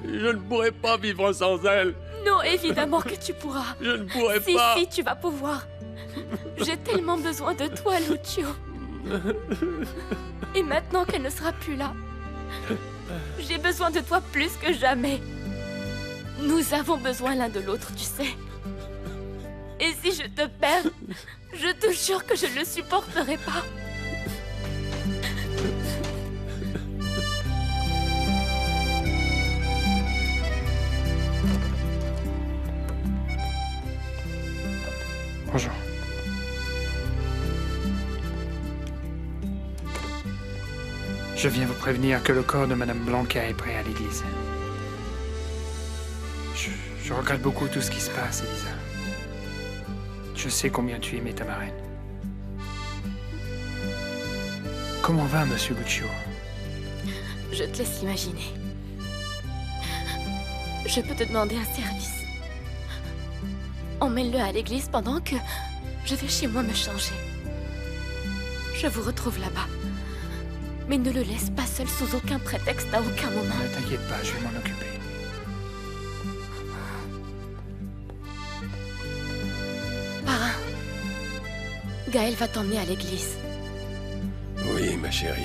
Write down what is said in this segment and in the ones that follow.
Je ne pourrai pas vivre sans elle. Non, évidemment que tu pourras. Je ne pourrai pas. Si, tu vas pouvoir. J'ai tellement besoin de toi, Lucio. Et maintenant qu'elle ne sera plus là, j'ai besoin de toi plus que jamais. Nous avons besoin l'un de l'autre, tu sais. Et si je te perds, je te jure que je ne le supporterai pas. Bonjour. Je viens vous prévenir que le corps de Madame Blanca est prêt à l'église. Je regrette beaucoup tout ce qui se passe, Elisa. Je sais combien tu aimais ta marraine. Comment va, Monsieur Lucio? Je te laisse imaginer. Je peux te demander un service. Emmène-le à l'église pendant que je vais chez moi me changer. Je vous retrouve là-bas. Mais ne le laisse pas seul sous aucun prétexte à aucun moment. Ne t'inquiète pas, je vais m'en occuper. Parrain, Gaël va t'emmener à l'église. Oui, ma chérie.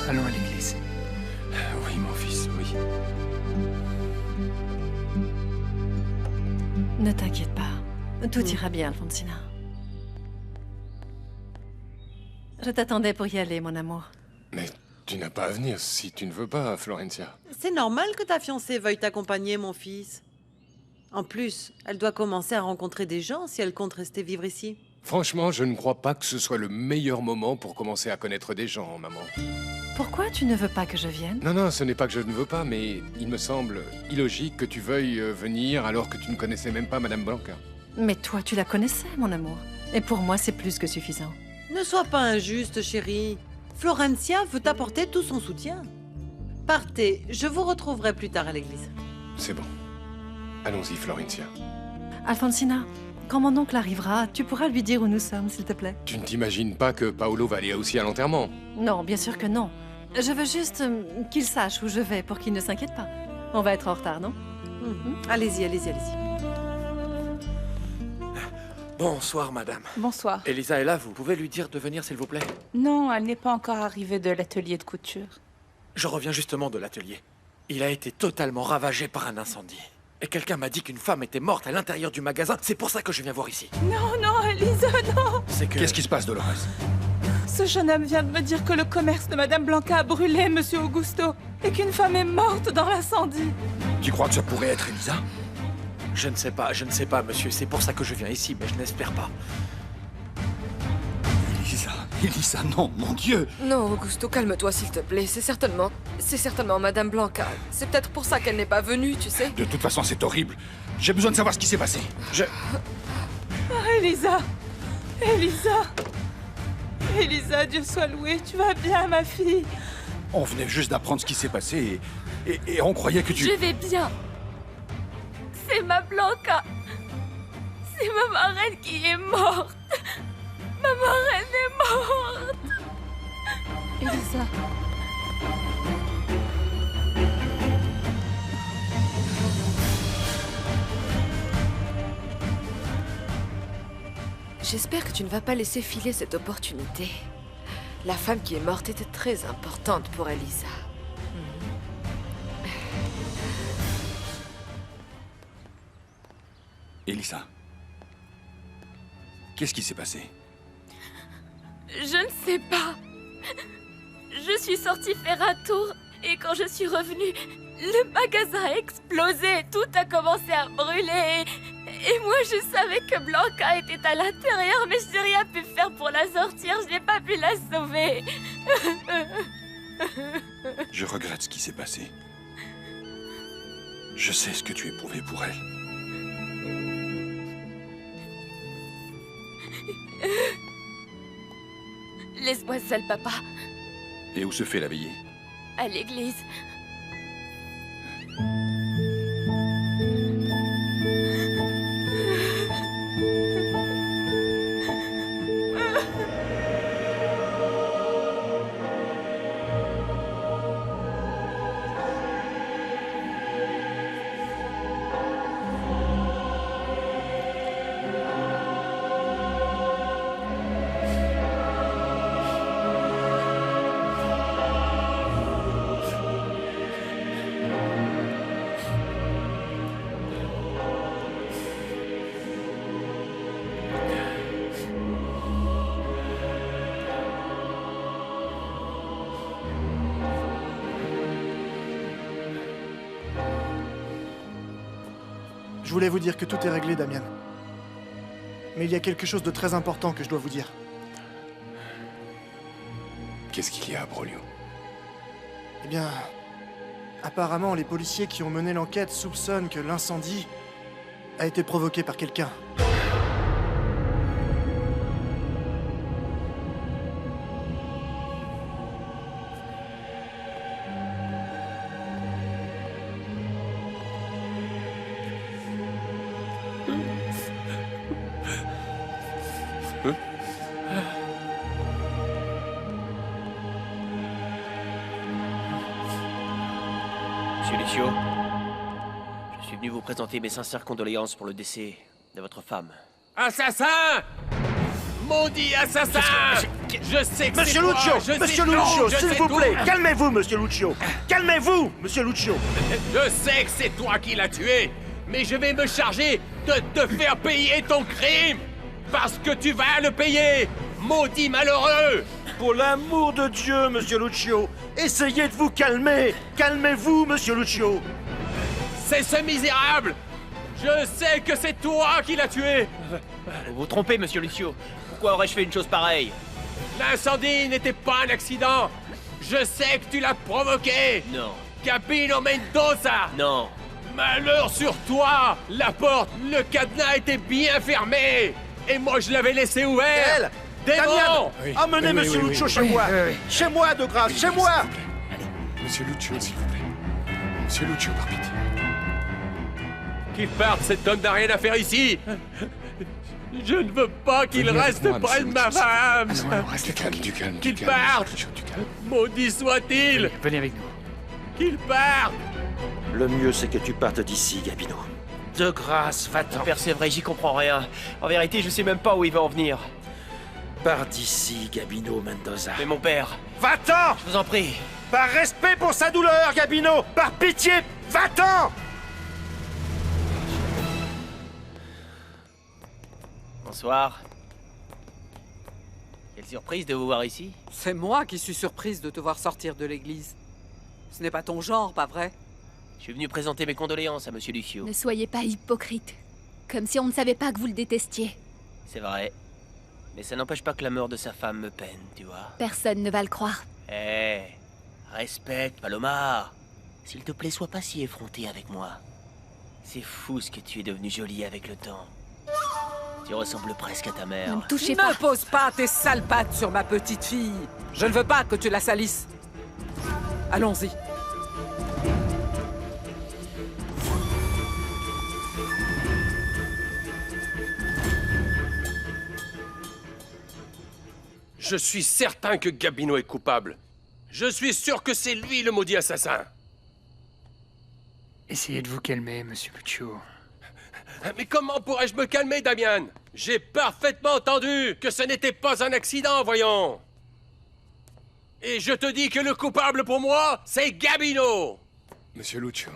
Allons à l'église. Oui, mon fils, oui. Ne t'inquiète pas. Tout ira bien, Alfonsina. Je t'attendais pour y aller, mon amour. Mais tu n'as pas à venir si tu ne veux pas, Florencia. C'est normal que ta fiancée veuille t'accompagner, mon fils. En plus, elle doit commencer à rencontrer des gens si elle compte rester vivre ici. Franchement, je ne crois pas que ce soit le meilleur moment pour commencer à connaître des gens, maman. Pourquoi tu ne veux pas que je vienne? Non, ce n'est pas que je ne veux pas, mais il me semble illogique que tu veuilles venir alors que tu ne connaissais même pas Madame Blanca. Mais toi, tu la connaissais, mon amour. Et pour moi, c'est plus que suffisant. Ne sois pas injuste, chérie. Florencia veut t'apporter tout son soutien. Partez, je vous retrouverai plus tard à l'église. C'est bon. Allons-y, Florencia. Alfonsina, quand mon oncle arrivera, tu pourras lui dire où nous sommes, s'il te plaît. Tu ne t'imagines pas que Paolo va aller aussi à l'enterrement? Non, bien sûr que non. Je veux juste qu'il sache où je vais pour qu'il ne s'inquiète pas. On va être en retard, non? Allez-y, allez-y, allez-y. Bonsoir, madame. Bonsoir. Elisa est là, vous pouvez lui dire de venir, s'il vous plaît? Non, elle n'est pas encore arrivée de l'atelier de couture. Je reviens justement de l'atelier. Il a été totalement ravagé par un incendie. Et quelqu'un m'a dit qu'une femme était morte à l'intérieur du magasin. C'est pour ça que je viens voir ici. Non, Elisa, non! C'est que... Qu'est-ce qui se passe, Dolores? Ce jeune homme vient de me dire que le commerce de Madame Blanca a brûlé, Monsieur Augusto, et qu'une femme est morte dans l'incendie. Tu crois que ça pourrait être Elisa? Je ne sais pas, monsieur. C'est pour ça que je viens ici, mais je n'espère pas. Elisa, non, mon Dieu! Non, Augusto, calme-toi, s'il te plaît. C'est certainement Madame Blanca. C'est peut-être pour ça qu'elle n'est pas venue, tu sais. De toute façon, c'est horrible. J'ai besoin de savoir ce qui s'est passé. Elisa! Elisa, Dieu soit loué, tu vas bien, ma fille? On venait juste d'apprendre ce qui s'est passé et on croyait que tu... Je vais bien. C'est ma Blanca. C'est ma marraine qui est morte. Ma marraine est morte. Elisa. J'espère que tu ne vas pas laisser filer cette opportunité. La femme qui est morte était très importante pour Elisa. Elisa. Qu'est-ce qui s'est passé? Je ne sais pas. Je suis sortie faire un tour et quand je suis revenue, le magasin a explosé. Tout a commencé à brûler. Et moi, je savais que Blanca était à l'intérieur, mais je n'ai rien pu faire pour la sortir. Je n'ai pas pu la sauver. Je regrette ce qui s'est passé. Je sais ce que tu éprouvais pour elle. Laisse-moi seule, papa. Et où se fait la veillée? À l'église. Je voulais vous dire que tout est réglé, Damien. Mais il y a quelque chose de très important que je dois vous dire. Qu'est-ce qu'il y a, Brolio? Eh bien, apparemment, les policiers qui ont mené l'enquête soupçonnent que l'incendie a été provoqué par quelqu'un. Monsieur Lucio, je suis venu vous présenter mes sincères condoléances pour le décès de votre femme. Assassin! Maudit assassin! Je sais que Monsieur Lucio! Monsieur Lucio, s'il vous plaît! Calmez-vous, Monsieur Lucio! Calmez-vous, Monsieur Lucio! Je sais que c'est toi qui l'as tué, mais je vais me charger de te faire payer ton crime! Parce que tu vas le payer! Maudit malheureux! Pour l'amour de Dieu, Monsieur Lucio! Essayez de vous calmer! Calmez-vous, Monsieur Lucio! C'est ce misérable! Je sais que c'est toi qui l'as tué! Vous vous trompez, Monsieur Lucio. Pourquoi aurais-je fait une chose pareille? L'incendie n'était pas un accident! Je sais que tu l'as provoqué! Non. Gabino Mendoza! Non. Malheur sur toi! La porte, le cadenas était bien fermé! Et moi je l'avais laissé ouvert! Démon! Emmenez Monsieur Lucio chez moi! Chez moi, de grâce, chez moi! Monsieur Lucio, s'il vous plaît. Monsieur Lucio, par pitié. Qu'il parte, cet homme n'a rien à faire ici! Je ne veux pas qu'il reste près de ma femme! Reste calme, du calme, Qu'il parte! Maudit soit-il! Venez avec nous. Qu'il parte! Le mieux, c'est que tu partes d'ici, Gabino. De grâce, va-t'en. Père, c'est vrai, j'y comprends rien. En vérité, je sais même pas où il va en venir. Pars d'ici, Gabino Mendoza. Mais mon père... Va-t'en! Je vous en prie. Par respect pour sa douleur, Gabino! Par pitié, va-t'en! Bonsoir. Quelle surprise de vous voir ici. C'est moi qui suis surprise de te voir sortir de l'église. Ce n'est pas ton genre, pas vrai? Je suis venu présenter mes condoléances à Monsieur Lucio. Ne soyez pas hypocrite. Comme si on ne savait pas que vous le détestiez. C'est vrai. Mais ça n'empêche pas que la mort de sa femme me peine, tu vois. Personne ne va le croire. Eh, respecte, Paloma. S'il te plaît, sois pas si effronté avec moi. C'est fou ce que tu es devenu jolie avec le temps. Tu ressembles presque à ta mère. Ne me touchez pas. Ne pose pas tes sales pattes sur ma petite fille. Je ne veux pas que tu la salisses. Allons-y. Je suis certain que Gabino est coupable. Je suis sûr que c'est lui le maudit assassin. Essayez de vous calmer, Monsieur Lucio. Mais comment pourrais-je me calmer, Damian? J'ai parfaitement entendu que ce n'était pas un accident, voyons. Et je te dis que le coupable pour moi, c'est Gabino. Monsieur Lucio,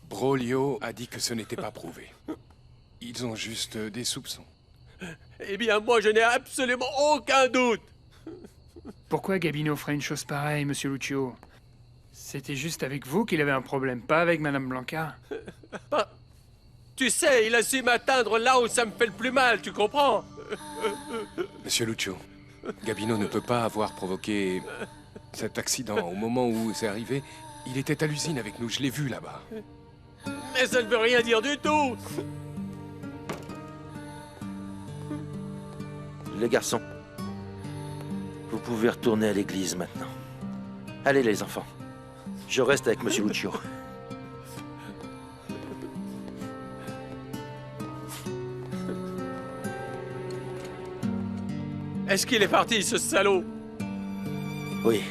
Brolio a dit que ce n'était pas prouvé. Ils ont juste des soupçons. Eh bien, moi, je n'ai absolument aucun doute. Pourquoi Gabino ferait une chose pareille, Monsieur Lucio? C'était juste avec vous qu'il avait un problème, pas avec Madame Blanca. Tu sais, il a su m'atteindre là où ça me fait le plus mal, tu comprends? Monsieur Lucio, Gabino ne peut pas avoir provoqué cet accident. Au moment où c'est arrivé, il était à l'usine avec nous, je l'ai vu là-bas. Mais ça ne veut rien dire du tout. Les garçons, vous pouvez retourner à l'église maintenant. Allez les enfants, je reste avec Monsieur Lucio. Est-ce qu'il est parti, ce salaud? Oui.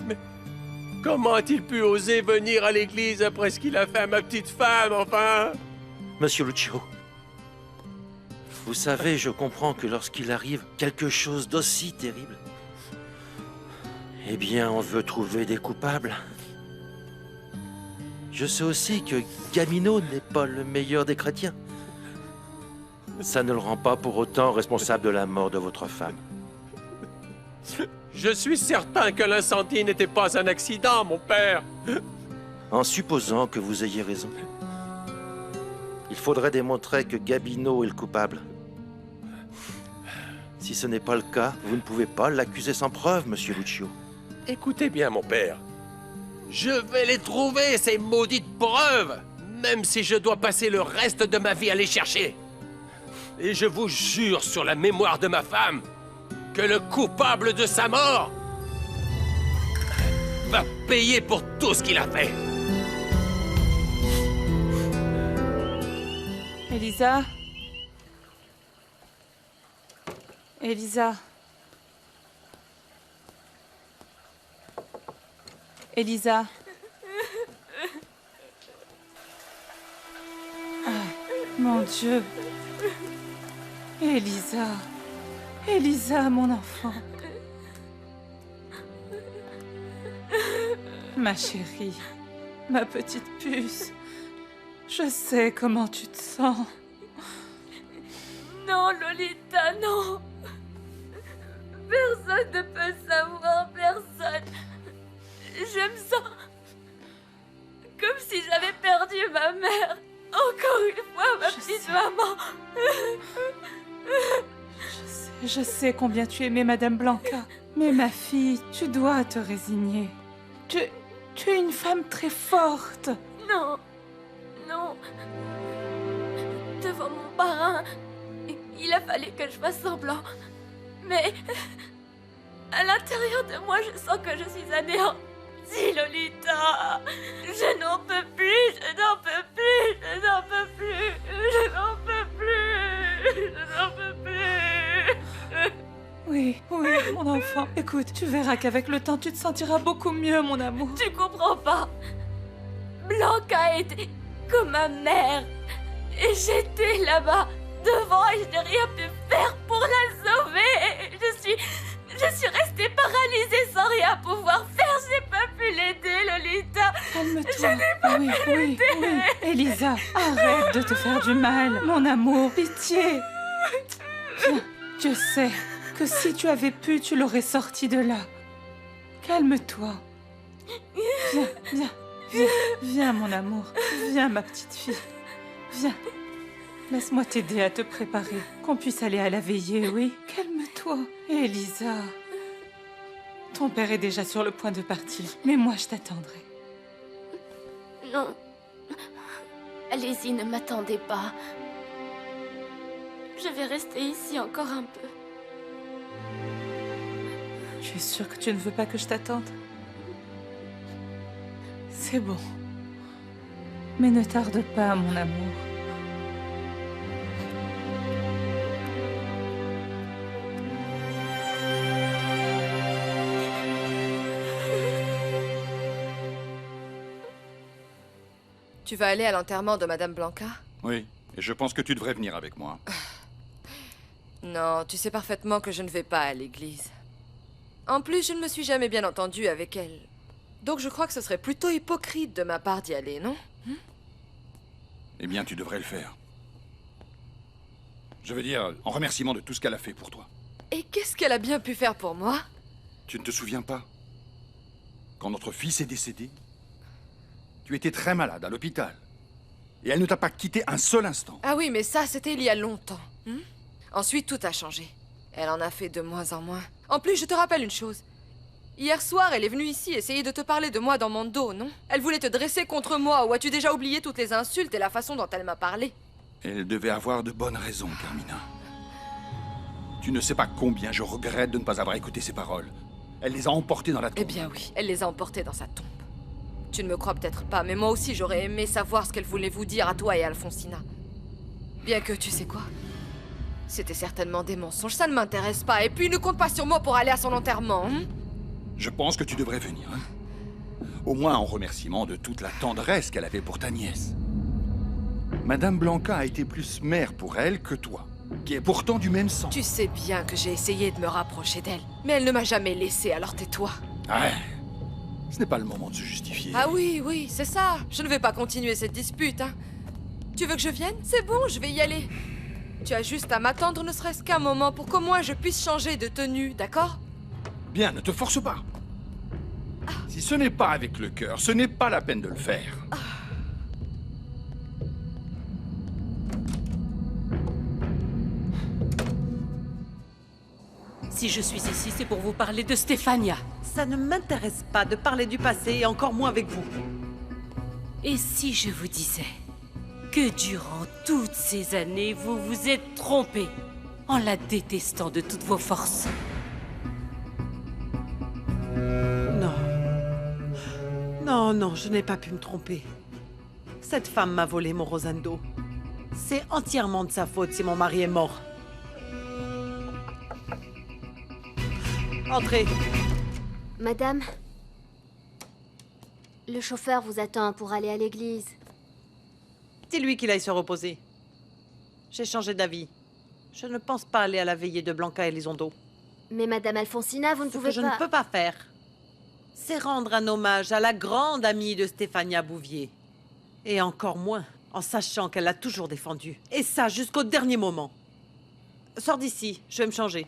Mais comment a-t-il pu oser venir à l'église après ce qu'il a fait à ma petite femme, enfin? Monsieur Lucio, vous savez, je comprends que lorsqu'il arrive quelque chose d'aussi terrible, eh bien, on veut trouver des coupables. Je sais aussi que Gabino n'est pas le meilleur des chrétiens. Ça ne le rend pas pour autant responsable de la mort de votre femme. Je suis certain que l'incendie n'était pas un accident, mon père. En supposant que vous ayez raison. Il faudrait démontrer que Gabino est le coupable. Si ce n'est pas le cas, vous ne pouvez pas l'accuser sans preuve, monsieur Lucio. Écoutez bien, mon père. Je vais les trouver, ces maudites preuves, même si je dois passer le reste de ma vie à les chercher. Et je vous jure sur la mémoire de ma femme que le coupable de sa mort va payer pour tout ce qu'il a fait. Elisa? Elisa? Elisa? Ah, mon Dieu. Elisa. Elisa, mon enfant. Ma chérie, ma petite puce. Je sais comment tu te sens. Non, Lolita, non. Personne ne peut savoir, personne. Je me sens comme si j'avais perdu ma mère. Encore une fois, ma petite maman. Je sais combien tu aimais Madame Blanca. Mais ma fille, tu dois te résigner. Tu es une femme très forte. Non, non. Devant mon parrain, il a fallu que je fasse semblant. Mais à l'intérieur de moi, je sens que je suis anéantie, Lolita. Je n'en peux plus, je n'en peux plus, je n'en peux plus, je n'en peux plus, je n'en peux plus. Oui, oui, mon enfant. Écoute, tu verras qu'avec le temps, tu te sentiras beaucoup mieux, mon amour. Tu comprends pas. Blanca était comme ma mère. Et j'étais là-bas, devant, et je n'ai rien pu faire pour la sauver. Je suis restée paralysée sans rien pouvoir faire. J'ai pas pu l'aider, Lolita. Calme-toi. Je n'ai pas pu l'aider. Oui, Elisa, arrête de te faire du mal, mon amour. Pitié. Viens, Dieu sait que si tu avais pu, tu l'aurais sorti de là. Calme-toi. Viens, viens, viens, viens, mon amour. Viens, ma petite fille. Viens. Laisse-moi t'aider à te préparer, qu'on puisse aller à la veillée, oui? Calme-toi. Elisa. Ton père est déjà sur le point de partir, mais moi je t'attendrai. Non. Allez-y, ne m'attendez pas. Je vais rester ici encore un peu. Tu es sûre que tu ne veux pas que je t'attende? C'est bon. Mais ne tarde pas, mon amour. Tu vas aller à l'enterrement de Madame Blanca? Oui, et je pense que tu devrais venir avec moi. Non, tu sais parfaitement que je ne vais pas à l'église. En plus, je ne me suis jamais bien entendue avec elle. Donc je crois que ce serait plutôt hypocrite de ma part d'y aller, non? Eh bien, tu devrais le faire. Je veux dire, en remerciement de tout ce qu'elle a fait pour toi. Et qu'est-ce qu'elle a bien pu faire pour moi? Tu ne te souviens pas? Quand notre fils est décédé, tu étais très malade à l'hôpital. Et elle ne t'a pas quitté un seul instant. Ah oui, mais ça, c'était il y a longtemps. Ensuite, tout a changé. Elle en a fait de moins en moins. En plus, je te rappelle une chose. Hier soir, elle est venue ici essayer de te parler de moi dans mon dos, non? Elle voulait te dresser contre moi, ou as-tu déjà oublié toutes les insultes et la façon dont elle m'a parlé? Elle devait avoir de bonnes raisons, Carmina. Tu ne sais pas combien je regrette de ne pas avoir écouté ses paroles. Elle les a emportées dans la tombe. Eh bien oui, elle les a emportées dans sa tombe. Tu ne me crois peut-être pas, mais moi aussi j'aurais aimé savoir ce qu'elle voulait vous dire à toi et à Alfonsina. Bien que, tu sais quoi? C'était certainement des mensonges, ça ne m'intéresse pas. Et puis ne compte pas sur moi pour aller à son enterrement, hein? Je pense que tu devrais venir, hein? Au moins en remerciement de toute la tendresse qu'elle avait pour ta nièce. Madame Blanca a été plus mère pour elle que toi, qui est pourtant du même sang. Tu sais bien que j'ai essayé de me rapprocher d'elle, mais elle ne m'a jamais laissé, alors tais-toi. Ouais. Ce n'est pas le moment de se justifier. Ah oui, oui, c'est ça. Je ne vais pas continuer cette dispute, hein. Tu veux que je vienne? C'est bon, je vais y aller. Tu as juste à m'attendre ne serait-ce qu'un moment pour qu'au moins je puisse changer de tenue, d'accord? Bien, ne te force pas. Si ce n'est pas avec le cœur, ce n'est pas la peine de le faire. Si je suis ici, c'est pour vous parler de Stéphania. Ça ne m'intéresse pas de parler du passé, et encore moins avec vous. Et si je vous disais que durant toutes ces années, vous vous êtes trompé en la détestant de toutes vos forces? Non. Non, non, je n'ai pas pu me tromper. Cette femme m'a volé mon Rosendo. C'est entièrement de sa faute si mon mari est mort. Entrez. Madame, le chauffeur vous attend pour aller à l'église. Dis-lui qu'il aille se reposer. J'ai changé d'avis. Je ne pense pas aller à la veillée de Blanca et Elizondo. Mais Madame Alfonsina, vous ne pouvez Ce que pas... je ne peux pas faire, c'est rendre un hommage à la grande amie de Stéphania Bouvier. Et encore moins en sachant qu'elle l'a toujours défendue. Et ça, jusqu'au dernier moment. Sors d'ici, je vais me changer.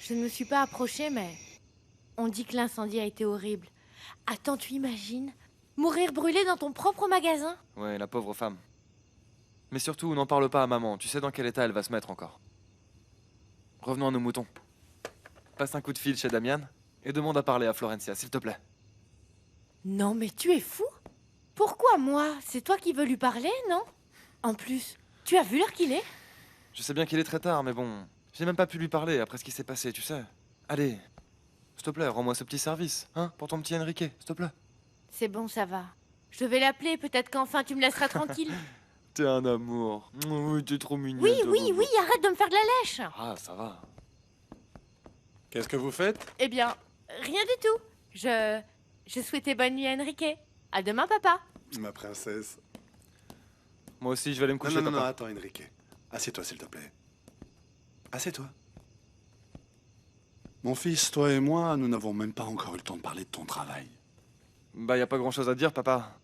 Je ne me suis pas approchée, mais on dit que l'incendie a été horrible. Attends, tu imagines mourir brûlé dans ton propre magasin? Ouais, la pauvre femme. Mais surtout, n'en parle pas à maman. Tu sais dans quel état elle va se mettre encore. Revenons à nos moutons. Passe un coup de fil chez Damian et demande à parler à Florencia, s'il te plaît. Non, mais tu es fou? Pourquoi moi? C'est toi qui veux lui parler, non? En plus, tu as vu l'heure qu'il est? Je sais bien qu'il est très tard, mais bon... J'ai même pas pu lui parler après ce qui s'est passé, tu sais. Allez, s'il te plaît, rends-moi ce petit service, hein, pour ton petit Enrique, s'il te plaît. C'est bon, ça va. Je vais l'appeler, peut-être qu'enfin tu me laisseras tranquille. T'es un amour. Oui, t'es trop mignon. Oui, oui, oui, arrête de me faire de la lèche. Ah, ça va. Qu'est-ce que vous faites? Eh bien, rien du tout. Je souhaitais bonne nuit à Enrique. À demain, papa. Ma princesse. Moi aussi, je vais aller me coucher, non, papa. non, attends, Enrique. Assieds-toi, s'il te plaît. Assieds-toi. Mon fils, toi et moi, nous n'avons même pas encore eu le temps de parler de ton travail. Bah, y a pas grand-chose à dire, papa.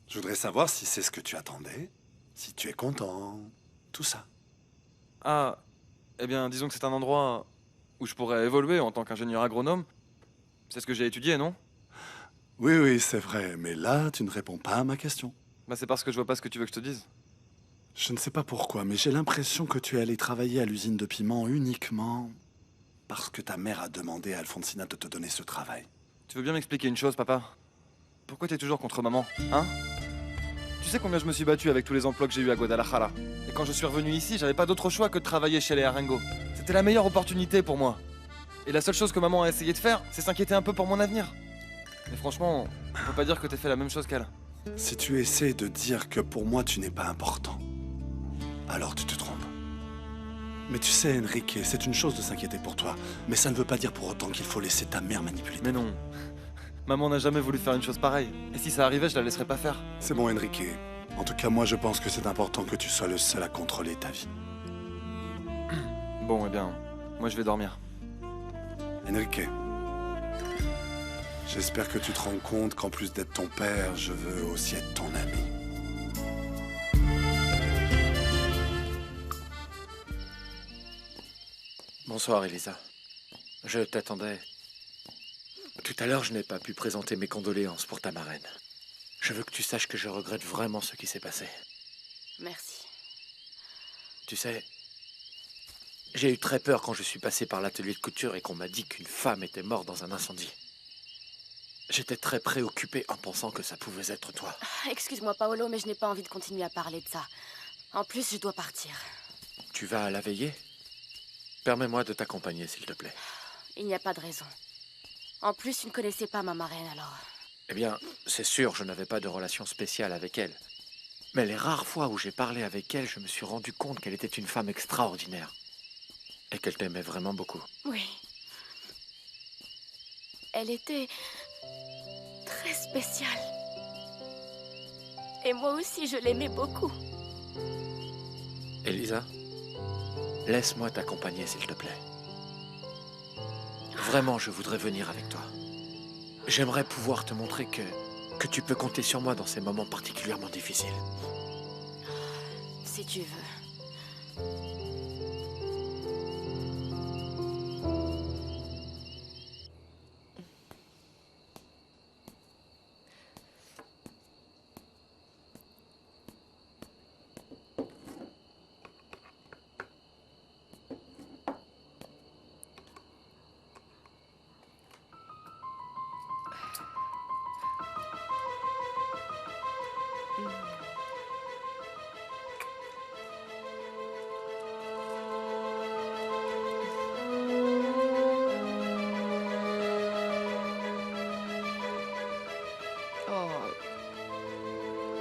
Je voudrais savoir si c'est ce que tu attendais, si tu es content, tout ça. Ah, eh bien, disons que c'est un endroit où je pourrais évoluer en tant qu'ingénieur agronome. C'est ce que j'ai étudié, non? Oui, oui, c'est vrai, mais là, tu ne réponds pas à ma question. Bah, c'est parce que je vois pas ce que tu veux que je te dise. Je ne sais pas pourquoi, mais j'ai l'impression que tu es allé travailler à l'usine de piment uniquement parce que ta mère a demandé à Alfonsina de te donner ce travail. Tu veux bien m'expliquer une chose, papa? Pourquoi t'es toujours contre maman, hein? Tu sais combien je me suis battu avec tous les emplois que j'ai eu à Guadalajara? Et quand je suis revenu ici, j'avais pas d'autre choix que de travailler chez les Arengo. C'était la meilleure opportunité pour moi. Et la seule chose que maman a essayé de faire, c'est s'inquiéter un peu pour mon avenir. Mais franchement, on peut pas dire que t'aies fait la même chose qu'elle. Si tu essaies de dire que pour moi tu n'es pas important, alors tu te trompes. Mais tu sais, Enrique, c'est une chose de s'inquiéter pour toi, mais ça ne veut pas dire pour autant qu'il faut laisser ta mère manipuler. Mais non. Maman n'a jamais voulu faire une chose pareille. Et si ça arrivait, je la laisserais pas faire. C'est bon, Enrique. En tout cas, moi, je pense que c'est important que tu sois le seul à contrôler ta vie. Bon, eh bien, moi je vais dormir. Enrique, j'espère que tu te rends compte qu'en plus d'être ton père, je veux aussi être ton ami. Bonsoir, Elisa. Je t'attendais. Tout à l'heure, je n'ai pas pu présenter mes condoléances pour ta marraine. Je veux que tu saches que je regrette vraiment ce qui s'est passé. Merci. Tu sais, j'ai eu très peur quand je suis passé par l'atelier de couture et qu'on m'a dit qu'une femme était morte dans un incendie. J'étais très préoccupé en pensant que ça pouvait être toi. Excuse-moi, Paolo, mais je n'ai pas envie de continuer à parler de ça. En plus, je dois partir. Tu vas à la veillée? Permets-moi de t'accompagner, s'il te plaît. Il n'y a pas de raison. En plus, tu ne connaissais pas ma marraine, alors... Eh bien, c'est sûr, je n'avais pas de relation spéciale avec elle. Mais les rares fois où j'ai parlé avec elle, je me suis rendu compte qu'elle était une femme extraordinaire. Et qu'elle t'aimait vraiment beaucoup. Oui. Elle était... très spéciale. Et moi aussi, je l'aimais beaucoup. Elisa, laisse-moi t'accompagner, s'il te plaît. Vraiment, je voudrais venir avec toi. J'aimerais pouvoir te montrer que tu peux compter sur moi dans ces moments particulièrement difficiles. Si tu veux.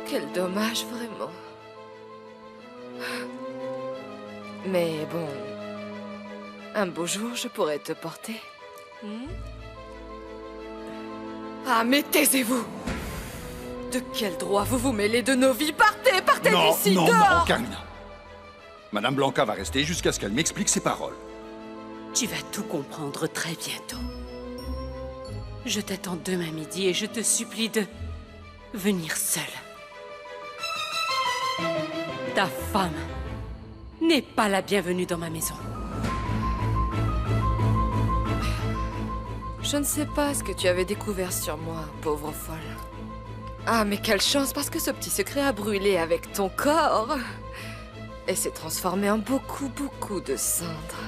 Quel dommage, vraiment. Mais bon... Un beau jour, je pourrais te porter. Ah, mais taisez-vous! De quel droit vous vous mêlez de nos vies? Partez, partez d'ici, non, dehors! non, Carmina. Madame Blanca va rester jusqu'à ce qu'elle m'explique ses paroles. Tu vas tout comprendre très bientôt. Je t'attends demain midi et je te supplie de venir seule. Ta femme n'est pas la bienvenue dans ma maison. Je ne sais pas ce que tu avais découvert sur moi, pauvre folle. Ah, mais quelle chance, parce que ce petit secret a brûlé avec ton corps et s'est transformé en beaucoup, beaucoup de cendres.